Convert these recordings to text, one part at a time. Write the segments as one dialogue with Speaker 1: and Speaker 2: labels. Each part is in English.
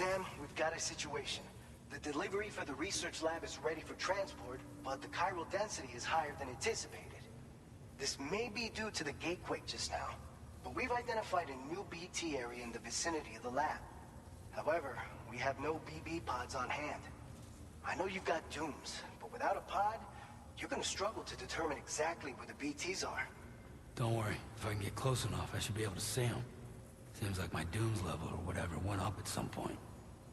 Speaker 1: Sam, we've got a situation. The delivery for the research lab is ready for transport, but the chiral density is higher than anticipated. This may be due to the gatequake just now, but we've identified a new BT area in the vicinity of the lab. However, we have no BB pods on hand. I know you've got dooms, but without a pod, you're gonna struggle to determine exactly where the BTs are.
Speaker 2: Don't worry, if I can get close enough, I should be able to see them. Seems like my dooms level or whatever went up at some point.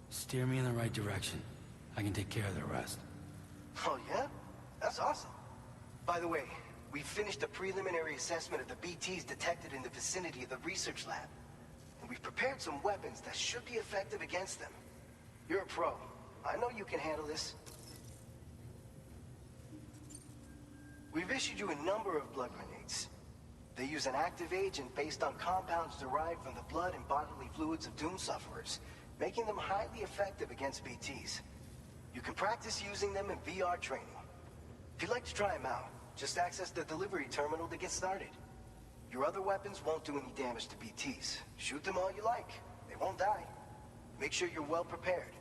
Speaker 2: Steer me in the right direction. I can take care of the rest.
Speaker 1: Oh yeah? That's awesome. By the way, we finished a preliminary assessment of the BTs detected in the vicinity of the research lab. And we've prepared some weapons that should be effective against them. You're a pro. I know you can handle this. We've issued you a number of blood grenades. They use an active agent based on compounds derived from the blood and bodily fluids of Doom sufferers, making them highly effective against BTs. You can practice using them in VR training. If you'd like to try them out, just access the delivery terminal to get started. Your other weapons won't do any damage to BTs. Shoot them all you like. They won't die. Make sure you're well prepared.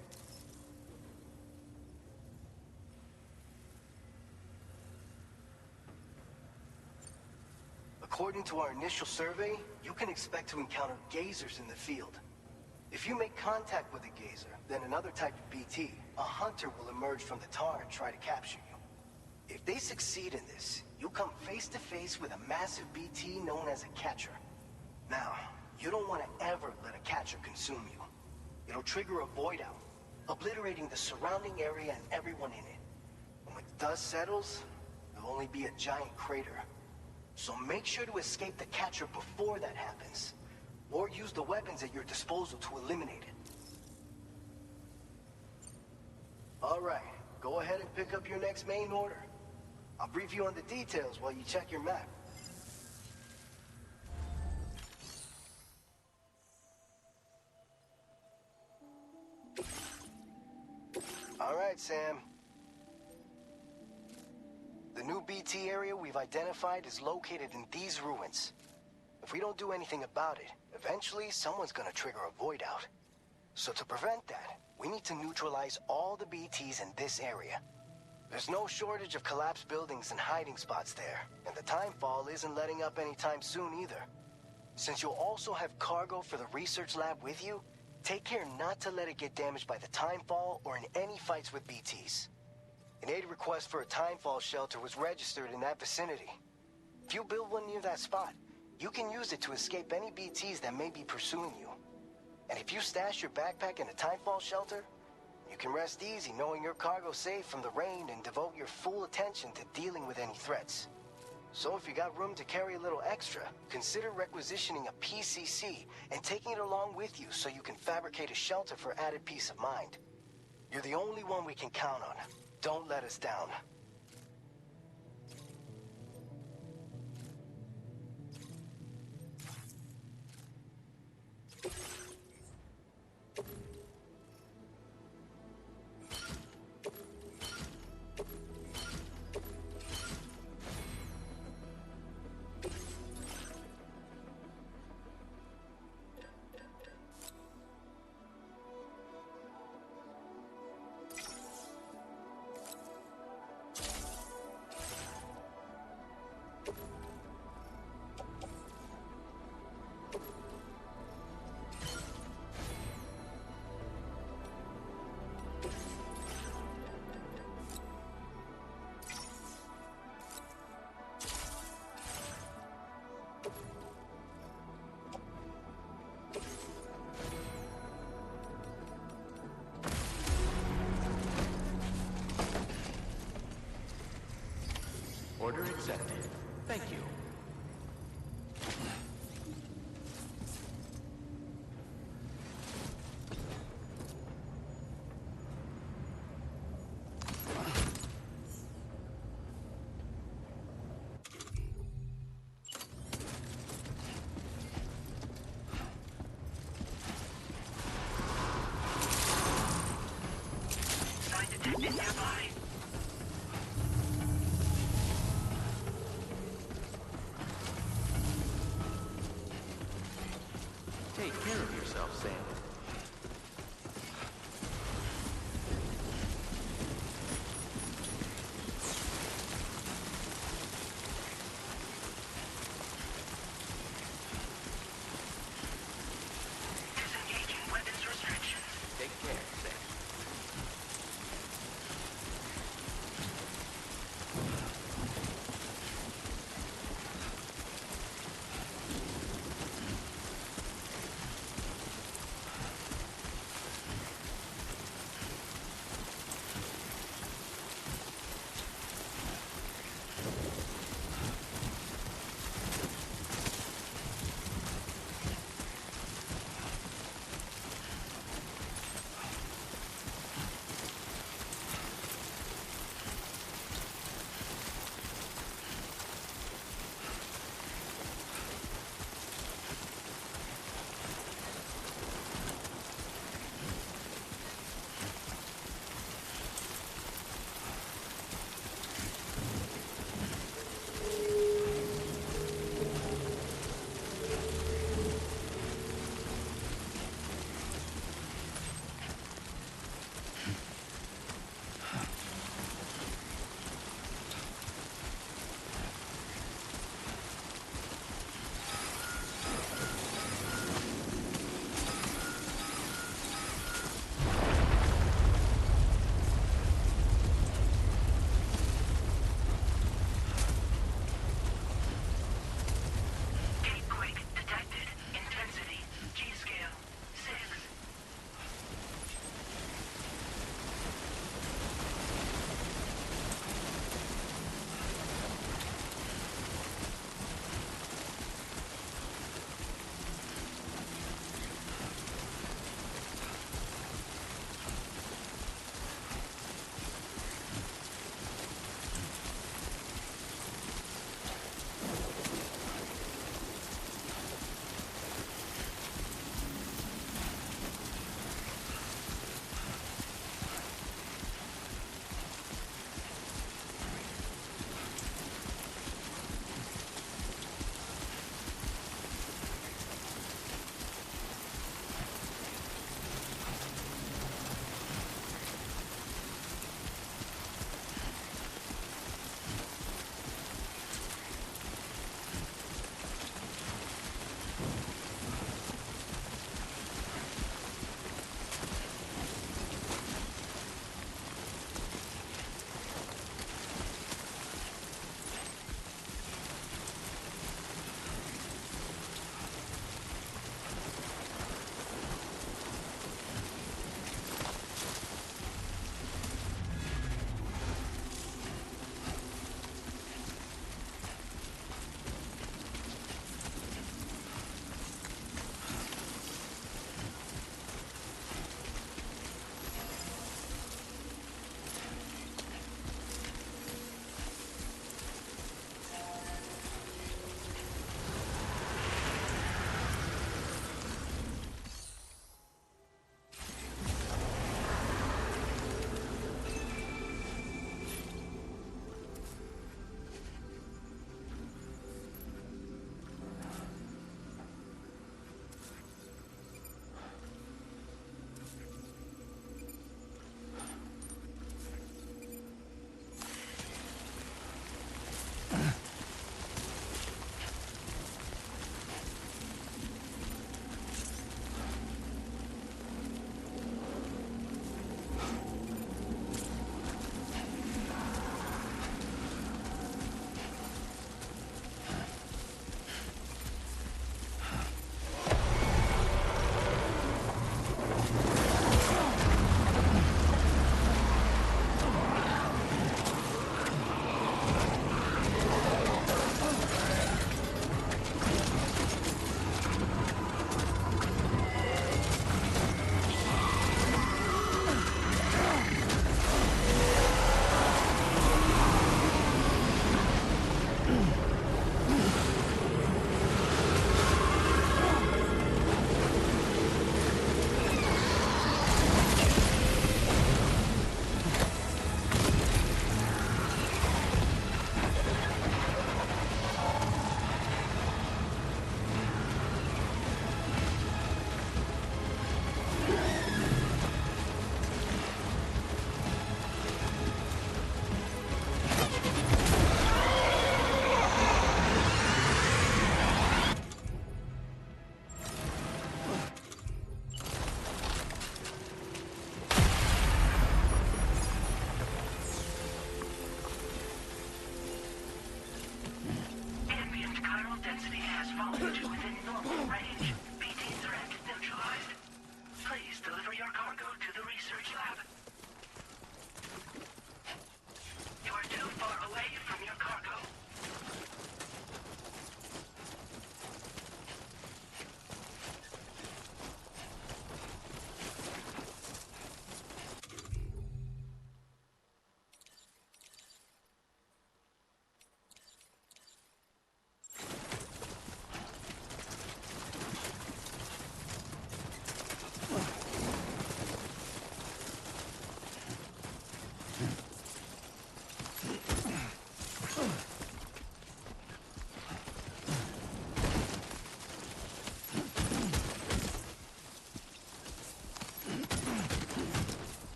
Speaker 1: According to our initial survey, you can expect to encounter gazers in the field. If you make contact with a gazer, then another type of BT, a hunter will emerge from the tar and try to capture you. If they succeed in this, you'll come face to face with a massive BT known as a catcher. Now, you don't want to ever let a catcher consume you. It'll trigger a void out, obliterating the surrounding area and everyone in it. And when the dust settles, there'll only be a giant crater. So make sure to escape the catcher before that happens, or use the weapons at your disposal to eliminate it. All right, go ahead and pick up your next main order. I'll brief you on the details while you check your map. All right, Sam. The new BT area we've identified is located in these ruins. If we don't do anything about it, eventually someone's gonna trigger a void out. So to prevent that, we need to neutralize all the BTs in this area. There's no shortage of collapsed buildings and hiding spots there, and the timefall isn't letting up anytime soon either. Since you'll also have cargo for the research lab with you, take care not to let it get damaged by the timefall or in any fights with BTs. An aid request for a timefall shelter was registered in that vicinity. If you build one near that spot, you can use it to escape any BTs that may be pursuing you. And if you stash your backpack in a timefall shelter, you can rest easy knowing your cargo's safe from the rain and devote your full attention to dealing with any threats. So if you got room to carry a little extra, consider requisitioning a PCC and taking it along with you so you can fabricate a shelter for added peace of mind. You're the only one we can count on. Don't let us down.
Speaker 3: Order accepted. Thank you.
Speaker 4: Sign detected nearby.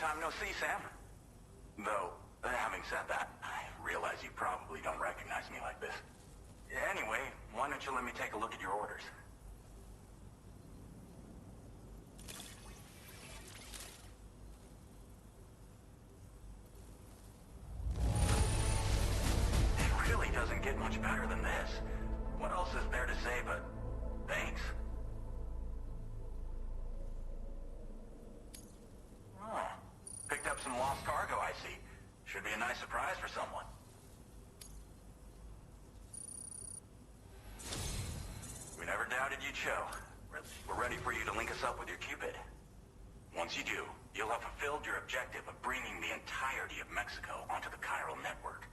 Speaker 4: time no see, Sam. Though, having said that, I realize you probably don't recognize me like this. Anyway, why don't you let me take a look at your orders? It really doesn't get much better than this. What else is there to say but thanks? Oh, picked up some lost cargo, I see. Should be a nice surprise for someone. We never doubted you'd show. We're ready for you to link us up with your Cupid. Once you do, you'll have fulfilled your objective of bringing the entirety of Mexico onto the chiral network.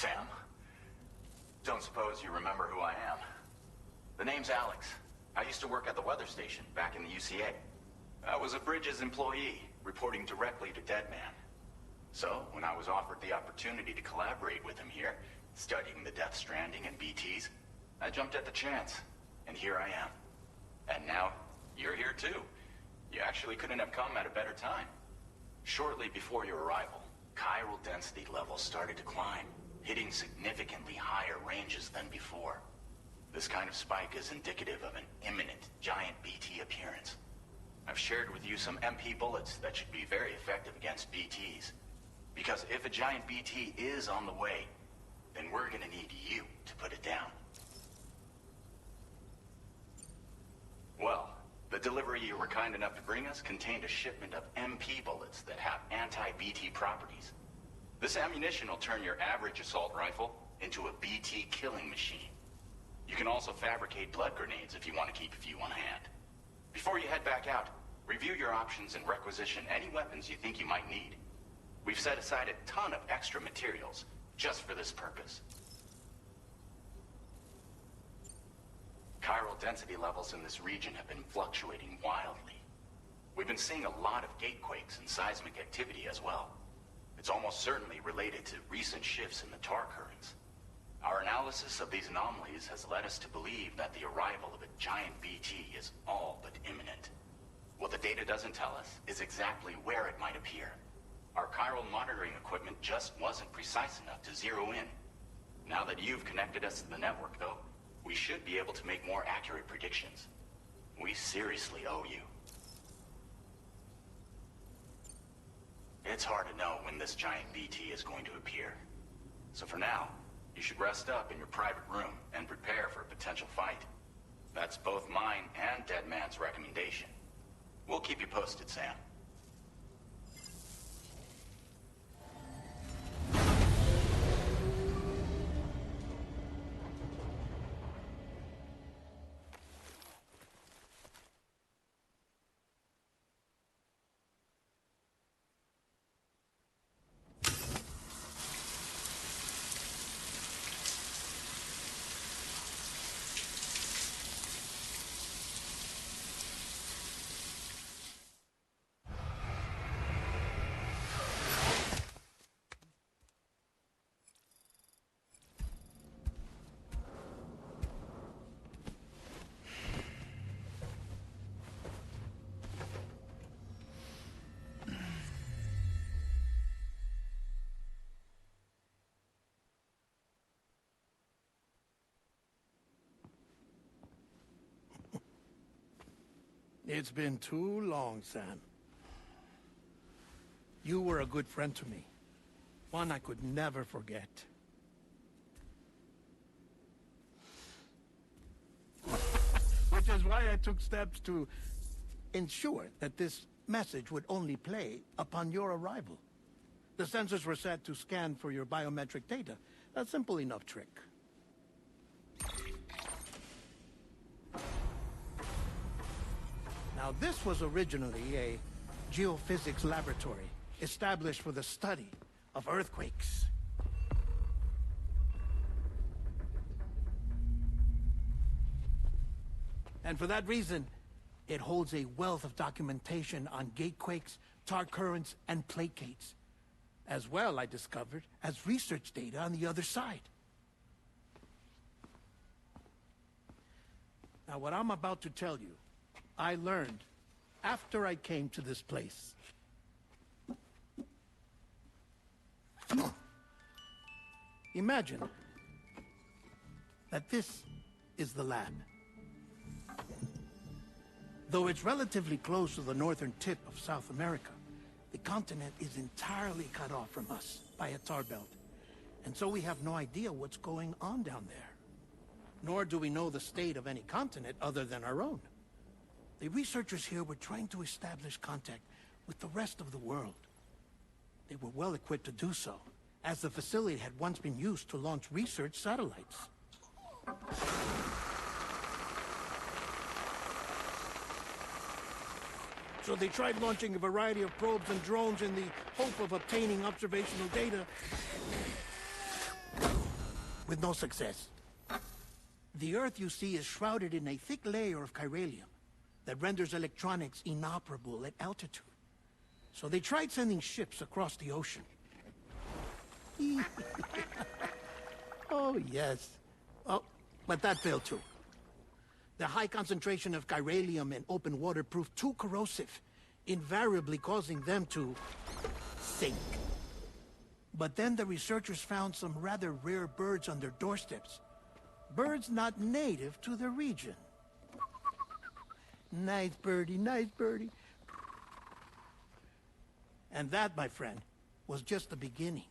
Speaker 4: Sam, don't suppose you remember who I am? The name's Alex. I used to work at the weather station back in the UCA. I was a Bridges employee, reporting directly to Deadman. So, when I was offered the opportunity to collaborate with him here, studying the Death Stranding and BTs, I jumped at the chance, and here I am. And now, you're here too. You actually couldn't have come at a better time. Shortly before your arrival, chiral density levels started to climb, hitting significantly higher ranges than before. This kind of spike is indicative of an imminent giant BT appearance. I've shared with you some MP bullets that should be very effective against BTs. Because if a giant BT is on the way, then we're gonna need you to put it down. Well, the delivery you were kind enough to bring us contained a shipment of MP bullets that have anti-BT properties. This ammunition will turn your average assault rifle into a BT killing machine. You can also fabricate blood grenades if you want to keep a few on hand. Before you head back out, review your options and requisition any weapons you think you might need. We've set aside a ton of extra materials just for this purpose. Chiral density levels in this region have been fluctuating wildly. We've been seeing a lot of gatequakes and seismic activity as well. It's almost certainly related to recent shifts in the tar currents. Our analysis of these anomalies has led us to believe that the arrival of a giant BT is all but imminent. What the data doesn't tell us is exactly where it might appear. Our chiral monitoring equipment just wasn't precise enough to zero in. Now that you've connected us to the network, though, we should be able to make more accurate predictions. We seriously owe you. It's hard to know when this giant BT is going to appear. So for now, you should rest up in your private room and prepare for a potential fight. That's both mine and Deadman's recommendation. We'll keep you posted, Sam.
Speaker 5: It's been too long, Sam. You were a good friend to me. One I could never forget. is why I took steps to ensure that this message would only play upon your arrival. The sensors were set to scan for your biometric data. A simple enough trick. Now, this was originally a geophysics laboratory established for the study of earthquakes. And for that reason, it holds a wealth of documentation on gatequakes, tar currents, and plate gates. As well, I discovered, as research data on the other side. Now, what I'm about to tell you, I learned after I came to this place. Imagine that this is the lab. Though it's relatively close to the northern tip of South America, the continent is entirely cut off from us by a tar belt. And so we have no idea what's going on down there. Nor do we know the state of any continent other than our own. The researchers here were trying to establish contact with the rest of the world. They were well equipped to do so, as the facility had once been used to launch research satellites. So they tried launching a variety of probes and drones in the hope of obtaining observational data, with no success. The Earth, you see, is shrouded in a thick layer of chiralium that renders electronics inoperable at altitude. So they tried sending ships across the ocean. Oh, yes. Oh, but that failed too. The high concentration of chiralium in open water proved too corrosive, invariably causing them to sink. But then the researchers found some rather rare birds on their doorsteps. Birds not native to the region. Nice birdie, nice birdie. And that, my friend, was just the beginning.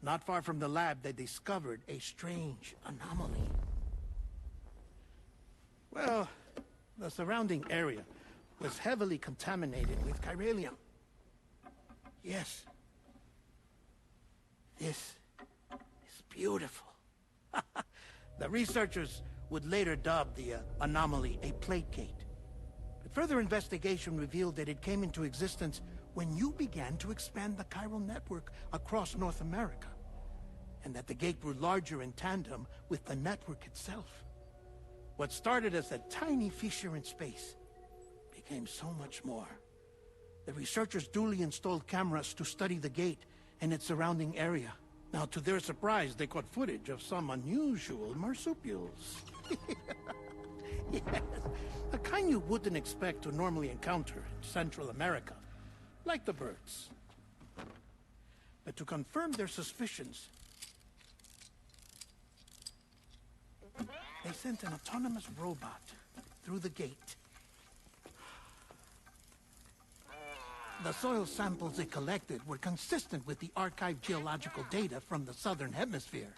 Speaker 5: Not far from the lab, they discovered a strange anomaly. Well, the surrounding area was heavily contaminated with chiralium. Yes. This is beautiful. The researchers would later dub the anomaly a plate gate. But further investigation revealed that it came into existence when you began to expand the chiral network across North America, and that the gate grew larger in tandem with the network itself. What started as a tiny fissure in space became so much more. The researchers duly installed cameras to study the gate and its surrounding area. Now, to their surprise, they caught footage of some unusual marsupials. Yes, a kind you wouldn't expect to normally encounter in Central America, like the birds. But to confirm their suspicions, they sent an autonomous robot through the gate. The soil samples it collected were consistent with the archived geological data from the southern hemisphere.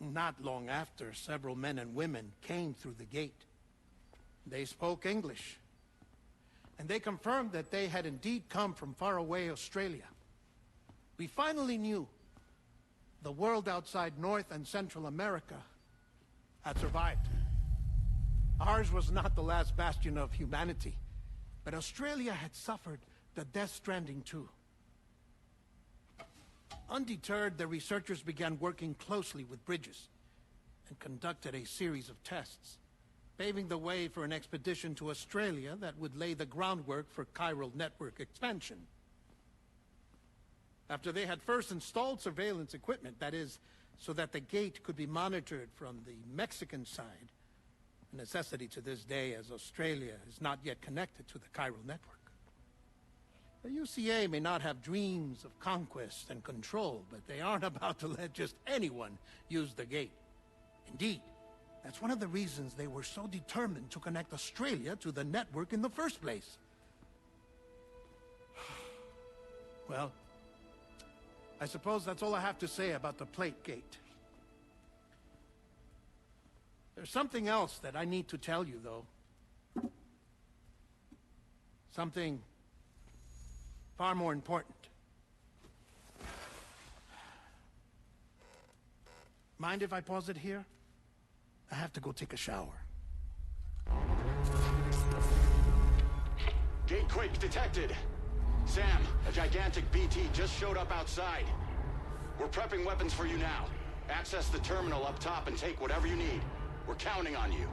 Speaker 5: Not long after, several men and women came through the gate. They spoke English, and they confirmed that they had indeed come from faraway Australia. We finally knew the world outside North and Central America had survived. Ours was not the last bastion of humanity, but Australia had suffered the death stranding too. Undeterred, the researchers began working closely with Bridges and conducted a series of tests, paving the way for an expedition to Australia that would lay the groundwork for chiral network expansion. After they had first installed surveillance equipment, that is, so that the gate could be monitored from the Mexican side, a necessity to this day as Australia is not yet connected to the chiral network. The UCA may not have dreams of conquest and control, but they aren't about to let just anyone use the gate. Indeed, that's one of the reasons they were so determined to connect Australia to the network in the first place. Well, I suppose that's all I have to say about the plate gate. There's something else that I need to tell you, though. Something far more important. Mind if I pause it here? I have to go take a shower.
Speaker 6: Gate quake detected. Sam, a gigantic BT just showed up outside. We're prepping weapons for you now. Access the terminal up top and take whatever you need. We're counting on you.